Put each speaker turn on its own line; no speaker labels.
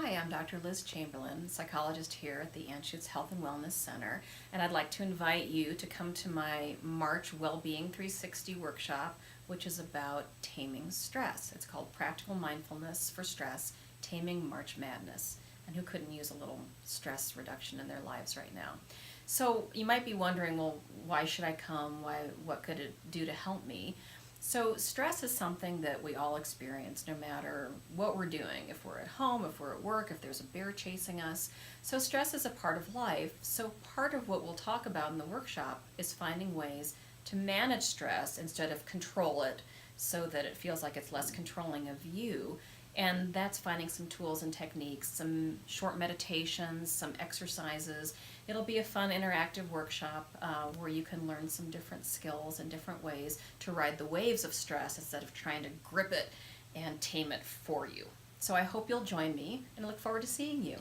Hi, I'm Dr. Liz Chamberlain, psychologist here at the Anschutz Health and Wellness Center, and I'd like to invite you to come to my March Wellbeing 360 workshop, which is about taming stress. It's called Practical Mindfulness for Stress, Taming March Madness. And who couldn't use a little stress reduction in their lives right now? So you might be wondering, well, why should I come? What could it do to help me? So stress is something that we all experience no matter what we're doing, if we're at home, if we're at work, if there's a bear chasing us. So stress is a part of life. So part of what we'll talk about in the workshop is finding ways to manage stress instead of control it so that it feels like it's less controlling of you. And that's finding some tools and techniques, some short meditations, some exercises. It'll be a fun interactive workshop where you can learn some different skills and different ways to ride the waves of stress instead of trying to grip it and tame it for you. So I hope you'll join me and I look forward to seeing you.